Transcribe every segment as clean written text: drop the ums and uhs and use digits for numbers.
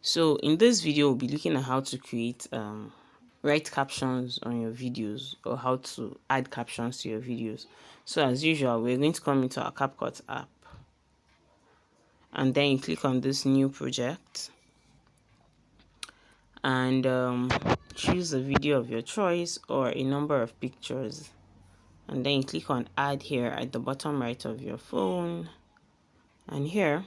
So in this video, we'll be looking at how to create write captions on your videos, or how to add captions to your videos. So as usual, we're going to come into our Capcut app, and then you click on this new project, and choose a video of your choice or a number of pictures, and then you click on add here at the bottom right of your phone. And here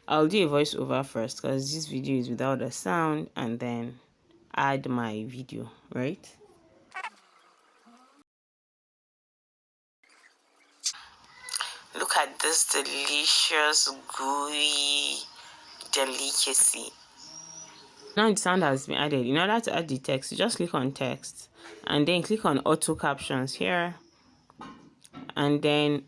I'll do a voiceover first because this video is without a sound, and then add my video, right? Look at this delicious gooey delicacy. Now the sound has been added. In order to add the text, you just click on text and then click on auto captions here, and then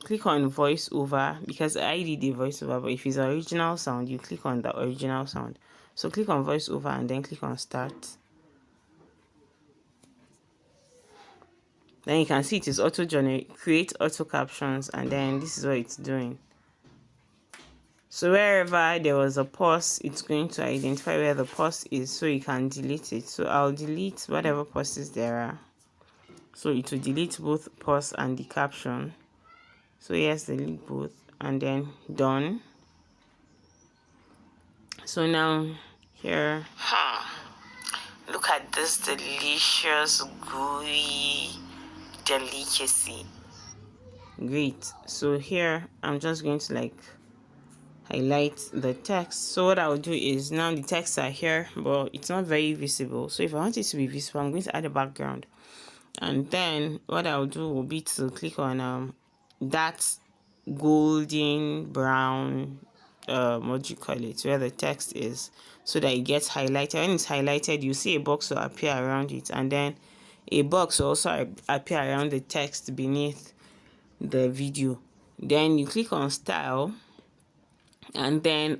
click on voiceover, because I did the voiceover, but if it's original sound, you click on the original sound. So click on voiceover and then click on start. Then you can see it is auto generate, create auto captions, and then this is what it's doing. So wherever there was a pause, it's going to identify where the pause is, so you can delete it. So I'll delete whatever pauses there are. So it will delete both pause and the caption. So yes, delete both, and then done. So now here, look at this delicious gooey delicacy. Great. So here I'm just going to highlight the text. So what I'll do is, now the texts are here, but it's not very visible. So if I want it to be visible, I'm going to add a background. And then what I'll do will be to click on that golden brown, what do you call it, where the text is, so that it gets highlighted. When it's highlighted, you see a box will appear around it, and then a box will also appear around the text beneath the video. Then you click on style, and then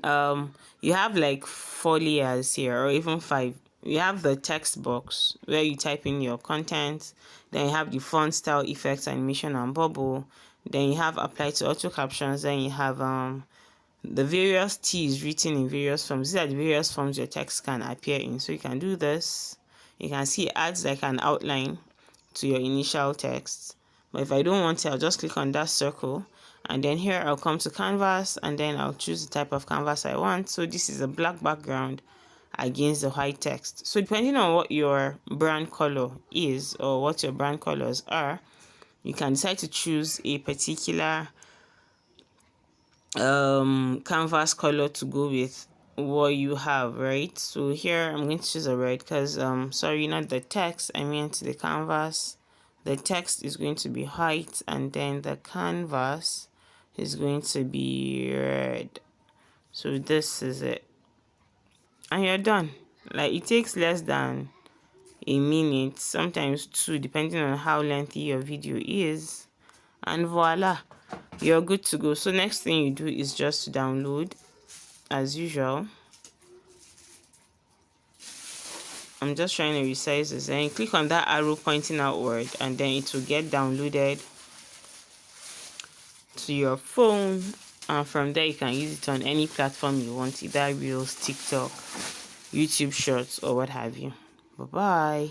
you have like 4 layers here, or even 5. You have the text box where you type in your content, then you have the font, style, effects, animation, and bubble, then you have apply to auto captions, then you have the various T's written in various forms. These are the various forms your text can appear in. So you can do this. You can see it adds like an outline to your initial text. But if I don't want it, I'll just click on that circle, and then here I'll come to canvas, and then I'll choose the type of canvas I want. So this is a black background against the white text. So depending on what your brand color is, or what your brand colors are, you can decide to choose a particular canvas color to go with what you have, right? So here I'm going to choose a red because sorry, not the text, I meant the canvas. The text is going to be white, and then the canvas is going to be red. So this is it, and you're done. Like, it takes less than a minute, sometimes 2, depending on how lengthy your video is, and voila, you're good to go. So next thing you do is just to download, as usual. I'm just trying to resize this, and you click on that arrow pointing outward, and then it will get downloaded to your phone, and from there you can use it on any platform you want, either Reels, TikTok, YouTube Shorts, or what have you. Bye bye.